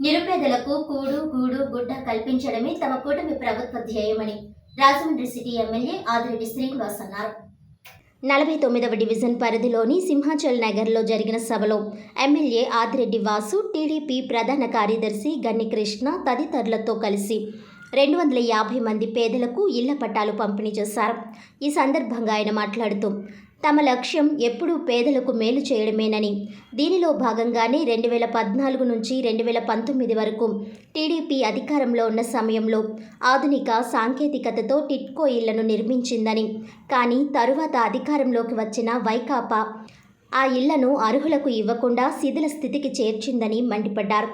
నిరుపేదలకు కూడు గూడు గుడ్డ కల్పించడమే తమ కూటమి ప్రభుత్వ ధ్యేయమని రాజమండ్రి సిటీ ఎమ్మెల్యే ఆదిరెడ్డి శ్రీనివాస్ అన్నారు. 49వ డివిజన్ పరిధిలోని సింహాచల్ నగర్లో జరిగిన సభలో ఎమ్మెల్యే ఆదిరెడ్డి వాసు, టీడీపీ ప్రధాన కార్యదర్శి గన్ని కృష్ణ తదితరులతో కలిసి 250 మంది పేదలకు ఇళ్ల పట్టాలు పంపిణీ చేశారు. ఈ సందర్భంగా ఆయన మాట్లాడుతూ, తమ లక్ష్యం ఎప్పుడూ పేదలకు మేలు చేయడమేనని, దీనిలో భాగంగానే 2014 నుంచి 2019 వరకు టీడీపీ అధికారంలో ఉన్న సమయంలో ఆధునిక సాంకేతికతతో టిట్కో ఇళ్లను నిర్మించిందని, కానీ తరువాత అధికారంలోకి వచ్చిన వైకాపా ఆ ఇళ్లను అర్హులకు ఇవ్వకుండా శిథిల స్థితికి చేర్చిందని మండిపడ్డారు.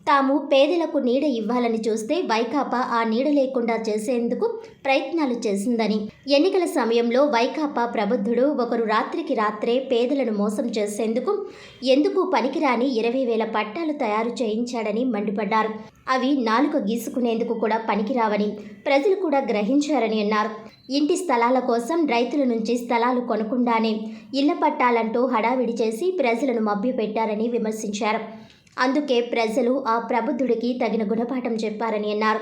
తాము పేదలకు నీడ ఇవ్వాలని చూస్తే వైకాపా ఆ నీడ లేకుండా చేసేందుకు ప్రయత్నాలు చేసిందని, ఎన్నికల సమయంలో వైకాపా ప్రబుద్ధుడు ఒకరు రాత్రికి రాత్రే పేదలను మోసం చేసేందుకు ఎందుకు పనికిరాని 20,000 పట్టాలు తయారు చేయించాడని మండిపడ్డారు. అవి నాలుక గీసుకునేందుకు కూడా పనికిరావని ప్రజలు కూడా గ్రహించారని అన్నారు. ఇంటి స్థలాల కోసం రైతుల నుంచి స్థలాలు కొనకుండానే ఇళ్ల పట్టాలంటూ హడావిడి చేసి ప్రజలను మభ్యపెట్టారని విమర్శించారు. అందుకే ప్రజలు ఆ ప్రబుద్ధుడికి తగిన గుణపాఠం చెప్పారని అన్నారు.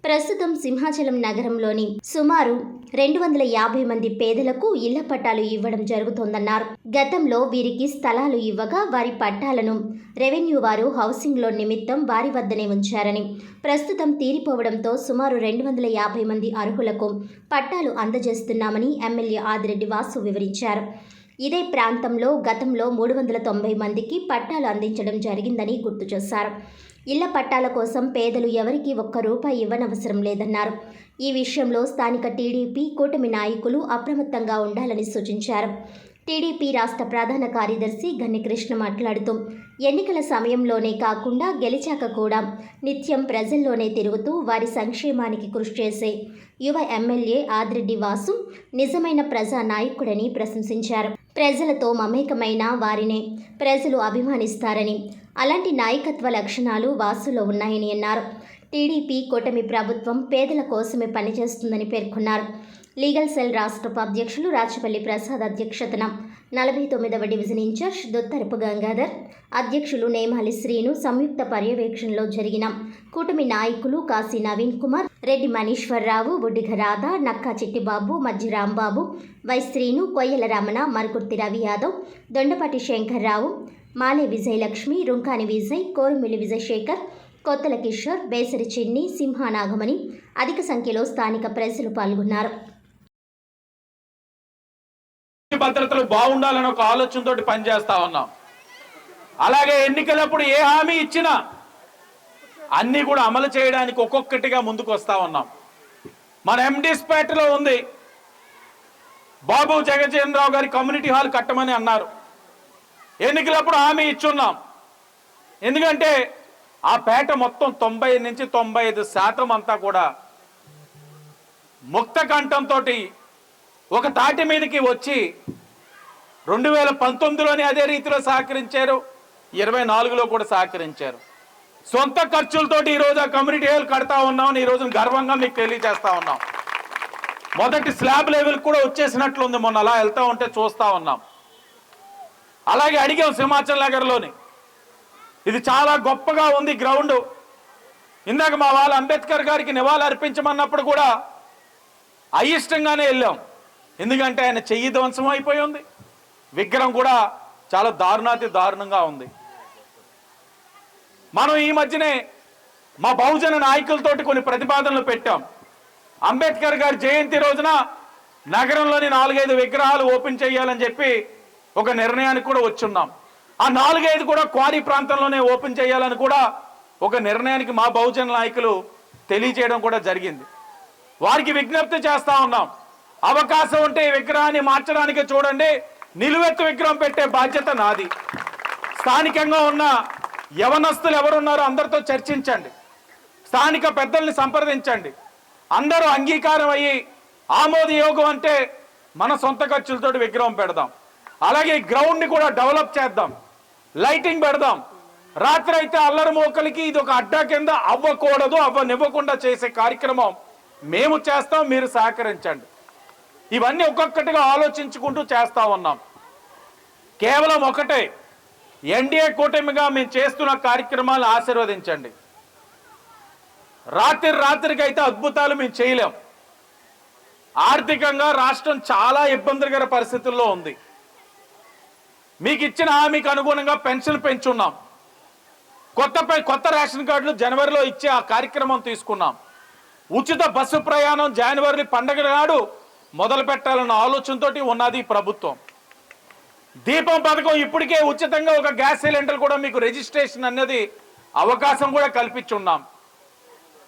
ప్రస్తుతం సింహాచలం నగరంలోని సుమారు 250 మంది పేదలకు ఇళ్ల పట్టాలు ఇవ్వడం జరుగుతోందన్నారు. గతంలో వీరికి స్థలాలు ఇవ్వగా వారి పట్టాలను రెవెన్యూ వారు హౌసింగ్ లోన్ నిమిత్తం వారి వద్దనే ఉంచారని, ప్రస్తుతం తీరిపోవడంతో సుమారు 250 మంది అర్హులకు పట్టాలు అందజేస్తున్నామని ఎమ్మెల్యే ఆదిరెడ్డి వాసు వివరించారు. ఇదే ప్రాంతంలో గతంలో 390 మందికి పట్టాలు అందించడం జరిగిందని గుర్తు చేశారు. ఇళ్ల పట్టాల కోసం పేదలు ఎవరికీ ₹1 ఇవ్వనవసరం లేదన్నారు. ఈ విషయంలో స్థానిక టీడీపీ కూటమి నాయకులు అప్రమత్తంగా ఉండాలని సూచించారు. టీడీపీ రాష్ట్ర ప్రధాన కార్యదర్శి గన్ని కృష్ణ మాట్లాడుతూ, ఎన్నికల సమయంలోనే కాకుండా గెలిచాక కూడా నిత్యం ప్రజల్లోనే తిరుగుతూ వారి సంక్షేమానికి కృషి చేసే యువ ఎమ్మెల్యే ఆదిరెడ్డి వాసు నిజమైన ప్రజా నాయకుడని ప్రశంసించారు. ప్రజలతో మమేకమైన వారినే ప్రజలు అభిమానిస్తారని, అలాంటి నాయకత్వ లక్షణాలు వాసులో ఉన్నాయని అన్నారు. టీడీపీ కూటమి ప్రభుత్వం పేదల కోసమే పనిచేస్తుందని పేర్కొన్నారు. లీగల్ సెల్ రాష్ట్ర అధ్యక్షులు రాచపల్లి ప్రసాద్ అధ్యక్షతన 49వ డివిజన్ ఇన్ఛార్జ్ దొత్తరపు గంగాధర్, అధ్యక్షులు నేమాలి శ్రీను సంయుక్త పర్యవేక్షణలో జరిగిన కూటమి నాయకులు కాశీ నవీన్ కుమార్, రెడ్డి మనీశ్వరరావు, బుడ్డిగ రాధ, నక్కా చిట్టిబాబు, మజ్జి రాంబాబు, వై శ్రీను, కొయ్యల రమణ, మరుకుర్తి రవి యాదవ్, దొండపాటి శంకర్రావు, మాలే విజయలక్ష్మి, రుంకాని విజయ్, కోరుమిల్లి విజయశేఖర్, కొత్తల కిషోర్, బేసరి చిన్ని, సింహానాగమని అధిక సంఖ్యలో స్థానిక ప్రజలు పాల్గొన్నారు. భద్రతలు బాగుండాలని ఒక ఆలోచనతో పనిచేస్తా ఉన్నాం. అలాగే ఎన్నికలప్పుడు ఏ హామీ ఇచ్చినా అన్ని కూడా అమలు చేయడానికి ఒక్కొక్కటిగా ముందుకు వస్తా ఉన్నాం. మన ఎండీస్పేటలో ఉంది, బాబు జగజీవనరావు గారి కమ్యూనిటీ హాల్ కట్టమని అన్నారు. ఎన్నికలప్పుడు హామీ ఇచ్చున్నాం. ఎందుకంటే ఆ పేట మొత్తం 90 నుంచి 95% అంతా కూడా ముక్త కంఠంతో ఒక తాటి మీదకి వచ్చి 2019లోనే అదే రీతిలో సహకరించారు, 24లో కూడా సహకరించారు. సొంత ఖర్చులతోటి ఈరోజు ఆ కమ్యూనిటీ హాల్ కడతా ఉన్నామని ఈరోజు గర్వంగా మీకు తెలియజేస్తా ఉన్నాం. మొదటి స్లాబ్ లెవెల్ కూడా వచ్చేసినట్లుంది, మొన్న అలా వెళ్తా ఉంటే చూస్తా ఉన్నాం. అలాగే అడిగాం సింహాచల్ నగర్లోని, ఇది చాలా గొప్పగా ఉంది గ్రౌండ్. ఇందాక మా వాళ్ళ అంబేద్కర్ గారికి నివాళులు అర్పించమన్నప్పుడు కూడా అయిష్టంగానే వెళ్ళాం. ఎందుకంటే ఆయన చెయ్యి ధ్వంసం అయిపోయి ఉంది, విగ్రహం కూడా చాలా దారుణంగా ఉంది. మనం ఈ మధ్యనే మా బహుజన నాయకులతోటి కొన్ని ప్రతిపాదనలు పెట్టాం. అంబేద్కర్ గారి జయంతి రోజున నగరంలోని 4-5 విగ్రహాలు ఓపెన్ చేయాలని చెప్పి ఒక నిర్ణయానికి కూడా వచ్చున్నాం. ఆ 4-5 కూడా క్వారీ ప్రాంతంలోనే ఓపెన్ చేయాలని కూడా ఒక నిర్ణయానికి మా బహుజన నాయకులు తెలియజేయడం కూడా జరిగింది. వారికి విజ్ఞప్తి చేస్తా ఉన్నాం, అవకాశం ఉంటే ఈ విగ్రహాన్ని మార్చడానికి చూడండి, నిలువెత్తు విగ్రహం పెట్టే బాధ్యత నాది. స్థానికంగా ఉన్న యవనస్తులు ఎవరున్నారో అందరితో చర్చించండి, స్థానిక పెద్దల్ని సంప్రదించండి. అందరూ అంగీకారం అయ్యి ఆమోదయోగం అంటే మన సొంత ఖర్చులతో విగ్రహం పెడదాం. అలాగే గ్రౌండ్ని కూడా డెవలప్ చేద్దాం, లైటింగ్ పెడదాం. రాత్రి అయితే అల్లరి మోకలికి ఇది ఒక అడ్డా కింద అవ్వకూడదు, అవ్వనివ్వకుండా చేసే కార్యక్రమం మేము చేస్తాం, మీరు సహకరించండి. ఇవన్నీ ఒక్కొక్కటిగా ఆలోచించుకుంటూ చేస్తా ఉన్నాం. కేవలం ఒకటే, ఎన్డీఏ కూటమిగా మేము చేస్తున్న కార్యక్రమాలను ఆశీర్వదించండి. రాత్రికి అయితే అద్భుతాలు మేము చేయలేం. ఆర్థికంగా రాష్ట్రం చాలా ఇబ్బందికర పరిస్థితుల్లో ఉంది. మీకు ఇచ్చిన హామీకి అనుగుణంగా పెన్షన్ పెంచున్నాం. కొత్త రేషన్ కార్డులు జనవరిలో ఇచ్చే ఆ కార్యక్రమం తీసుకున్నాం. ఉచిత బస్సు ప్రయాణం జనవరి పండగ నాడు మొదలు పెట్టాలన్న ఆలోచనతో ఉన్నది ప్రభుత్వం. దీపం పథకం ఇప్పటికే ఉచితంగా ఒక గ్యాస్ సిలిండర్ కూడా మీకు రిజిస్ట్రేషన్ అనేది అవకాశం కూడా కల్పించున్నాం.